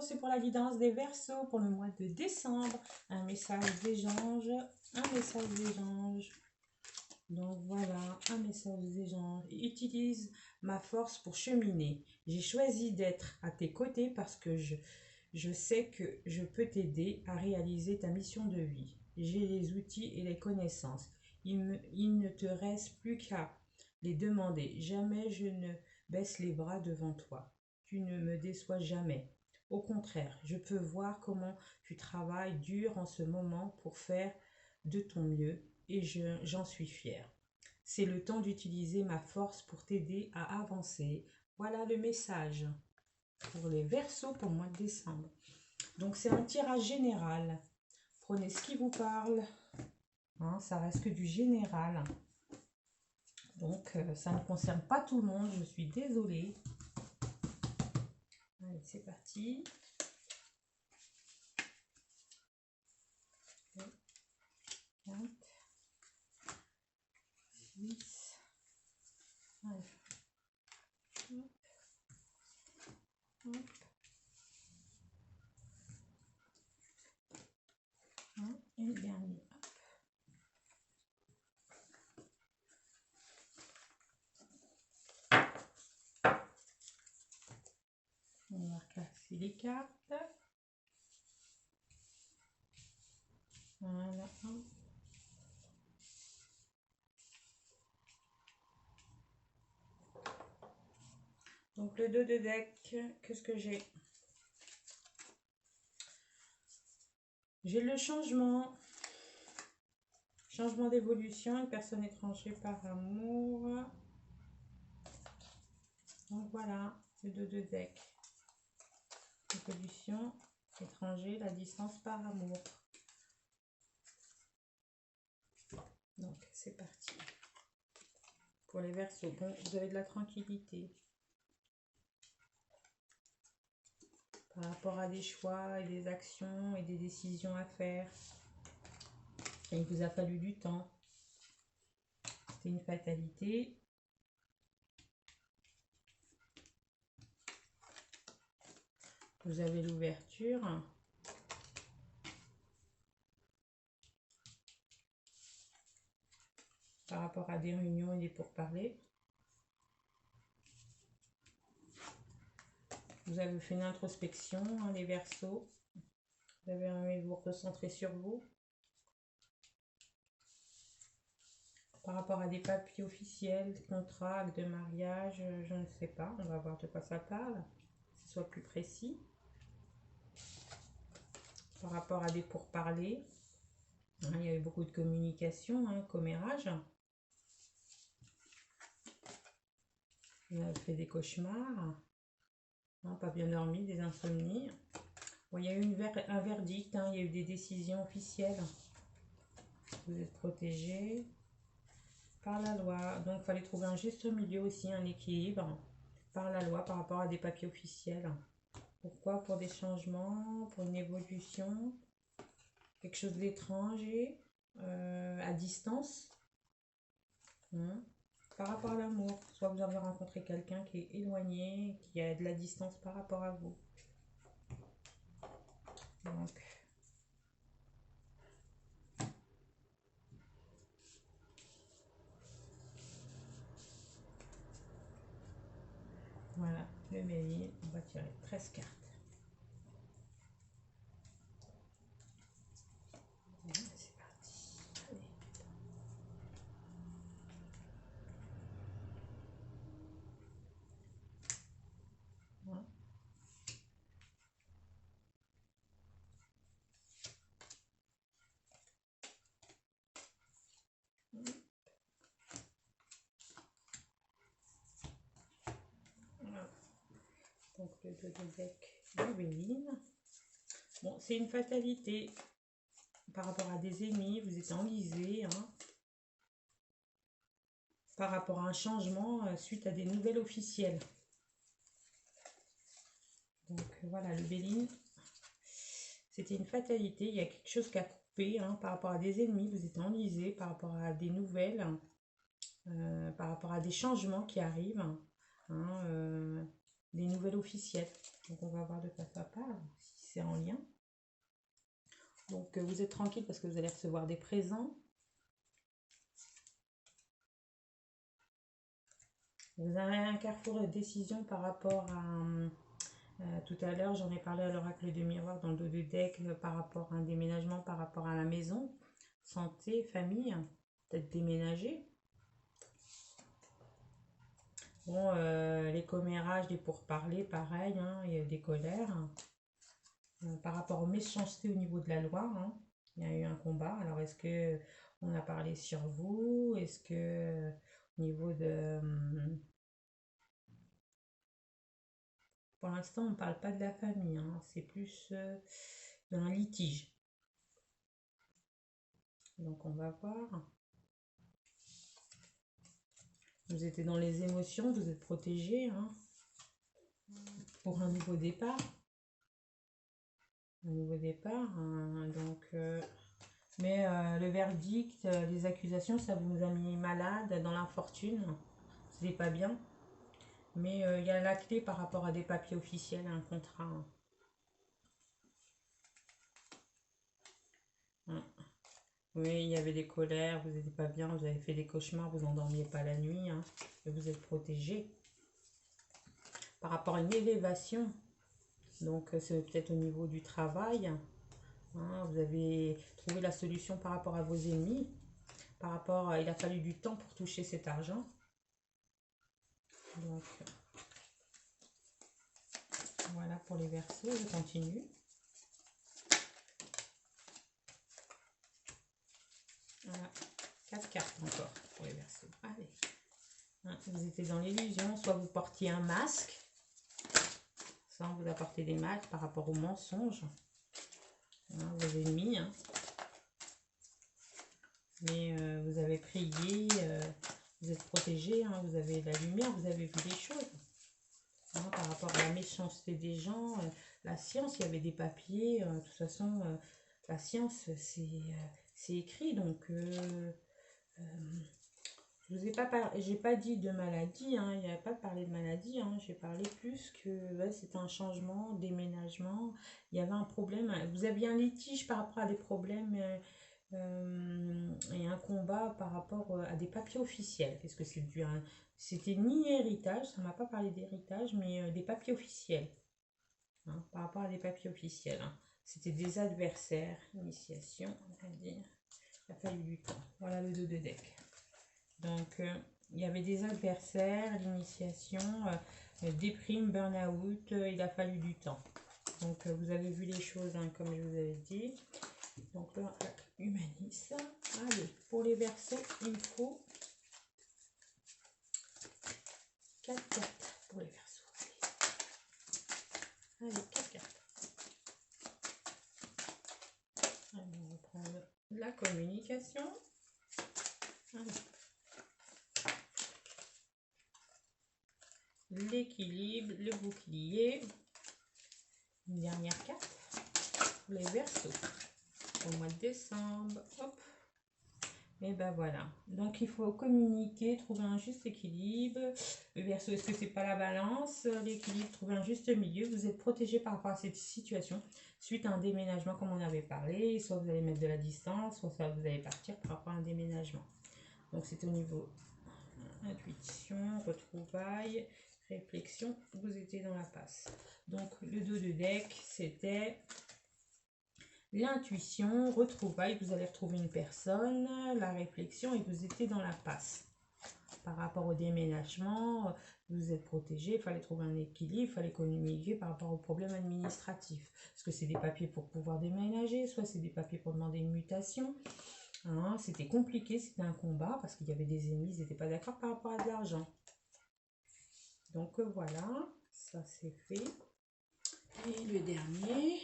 c'est pour la guidance des Verseaux pour le mois de décembre. Un message des anges, un message des anges. Donc voilà, un message des anges. Utilise ma force pour cheminer. J'ai choisi d'être à tes côtés parce que je sais que je peux t'aider à réaliser ta mission de vie. J'ai les outils et les connaissances. Il ne te reste plus qu'à les demander. Jamais je ne baisse les bras devant toi. Tu ne me déçois jamais. Au contraire, je peux voir comment tu travailles dur en ce moment pour faire de ton mieux et j'en suis fière. C'est le temps d'utiliser ma force pour t'aider à avancer. Voilà le message pour les Verseaux pour le mois de décembre. Donc c'est un tirage général. Prenez ce qui vous parle. Hein, ça reste que du général. Donc ça ne concerne pas tout le monde. Je suis désolée. Allez, c'est parti. 4, 6, 9, hop, hop. Et le dernier. On va reclasser les cartes. Voilà. Donc le dos de deck, qu'est-ce que j'ai? J'ai le changement d'évolution, une personne étrangère par amour. Donc voilà, le dos de deck. Évolution, étranger, la distance par amour. Donc c'est parti. Pour les Verseaux, bon, vous avez de la tranquillité. Par rapport à des choix et des actions et des décisions à faire. Et il vous a fallu du temps. C'est une fatalité. Vous avez l'ouverture. Par rapport à des réunions et des pourparlers. Vous avez fait une introspection, hein, les Verseaux. Vous avez envie de vous recentrer sur vous. Par rapport à des papiers officiels, contrats, actes de mariage, je ne sais pas. On va voir de quoi ça parle. Que ce soit plus précis. Par rapport à des pourparlers. Hein, il y avait beaucoup de communication, hein, commérage. Vous avez fait des cauchemars. Hein, pas bien dormi, des insomnies. Bon, il y a eu un verdict, hein, il y a eu des décisions officielles. Vous êtes protégé par la loi. Donc, il fallait trouver un juste milieu aussi, un équilibre par la loi par rapport à des papiers officiels. Pourquoi? Pour des changements, pour une évolution, quelque chose d'étranger, à distance. Hein, par rapport à l'amour. Soit vous avez rencontré quelqu'un qui est éloigné, qui a de la distance par rapport à vous. Donc, voilà, le bélier, on va tirer 13 cartes. Voilà, c'est parti. Allez. Voilà. Voilà. Donc le dos de deck de Béline. Bon, c'est une fatalité. Par rapport à des ennemis, vous êtes enlisé, hein, par rapport à un changement suite à des nouvelles officielles. Donc voilà, le Béline, c'était une fatalité. Il y a quelque chose qui a coupé, hein, par rapport à des ennemis, vous êtes enlisé, par rapport à des nouvelles, par rapport à des changements qui arrivent, hein, des nouvelles officielles. Donc on va voir de quoi ça parle. c'est en lien. Donc, vous êtes tranquille parce que vous allez recevoir des présents. Vous avez un carrefour de décision par rapport à tout à l'heure, j'en ai parlé à l'oracle de miroir dans le dos de deck par rapport à un déménagement, par rapport à la maison, santé, famille, peut-être déménager. Bon, les commérages, les pourparlers, pareil, hein, il y a des colères. Par rapport aux méchancetés au niveau de la loi, hein, il y a eu un combat. Alors, est-ce que on a parlé sur vous? Est-ce que au niveau de... Pour l'instant, on ne parle pas de la famille, hein, c'est plus d'un litige. Donc, on va voir. Vous étiez dans les émotions, vous êtes protégé, hein, pour un nouveau départ. Un nouveau départ, hein, donc... mais le verdict, les accusations, ça vous a mis malade dans l'infortune. C'est pas bien. Mais il y a la clé par rapport à des papiers officiels, un contrat. Oui, il y avait des colères, vous n'étiez pas bien, vous avez fait des cauchemars, vous n'endormiez pas la nuit, hein, et vous êtes protégé. Par rapport à une élévation, donc c'est peut-être au niveau du travail, hein, vous avez trouvé la solution par rapport à vos ennemis. Par rapport à, il a fallu du temps pour toucher cet argent. Donc, voilà pour les Verseaux, je continue. Voilà, 4 cartes encore pour les Verseaux. Allez, hein, vous étiez dans l'illusion, soit vous portiez un masque, soit vous apportez des masques par rapport aux mensonges, hein, vos ennemis. Hein. Mais vous avez prié, vous êtes protégé, hein, vous avez la lumière, vous avez vu les choses. Hein, par rapport à la méchanceté des gens, la science, il y avait des papiers, de toute façon, la science, c'est écrit, donc je vous ai pas j'ai pas dit de maladie, hein, il n'y a pas parlé de maladie, hein, j'ai parlé plus que ouais, c'était un changement, déménagement, il y avait un problème, vous aviez un litige par rapport à des problèmes et un combat par rapport à des papiers officiels, parce que c'était ni héritage, ça m'a pas parlé d'héritage, mais des papiers officiels, hein, par rapport à des papiers officiels, hein. C'était des adversaires, initiation, on va dire, il a fallu du temps. Voilà le dos de deck. Donc, il y avait des adversaires, l'initiation, déprime, burn-out, il a fallu du temps. Donc, vous avez vu les choses, hein, comme je vous avais dit. Donc là, humaniste. Allez, pour les Verseaux, il faut 4 cartes pour les Verseaux. Allez, 4 cartes. Allez, on va prendre la communication. L'équilibre, le bouclier. Une dernière carte pour les Verseaux. Au mois de décembre, hop, et ben voilà, donc il faut communiquer, trouver un juste équilibre. Le Verseau, est-ce que c'est pas la balance, l'équilibre, trouver un juste milieu. Vous êtes protégé par rapport à cette situation suite à un déménagement comme on avait parlé, soit vous allez mettre de la distance, soit vous allez partir par rapport à un déménagement. Donc c'est au niveau intuition, retrouvailles, réflexion, vous étiez dans la passe. Donc le dos de deck, c'était l'intuition, retrouvailles, vous allez retrouver une personne, la réflexion et vous étiez dans la passe. Par rapport au déménagement, vous êtes protégé, il fallait trouver un équilibre, il fallait communiquer par rapport aux problèmes administratifs. Parce que c'est des papiers pour pouvoir déménager, soit c'est des papiers pour demander une mutation. Hein, c'était compliqué, c'était un combat parce qu'il y avait des ennemis, ils n'étaient pas d'accord par rapport à de l'argent. Donc voilà, ça c'est fait. Et le dernier...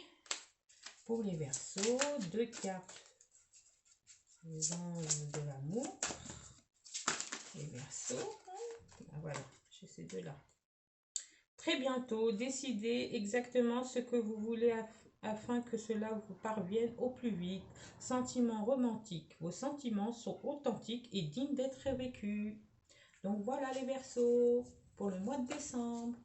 Pour les Verseaux, 2 cartes. Les anges de l'amour. Les Verseaux. Ben voilà, j'ai ces deux-là. Très bientôt, décidez exactement ce que vous voulez afin que cela vous parvienne au plus vite. Sentiments romantiques. Vos sentiments sont authentiques et dignes d'être vécus. Donc voilà les Verseaux pour le mois de décembre.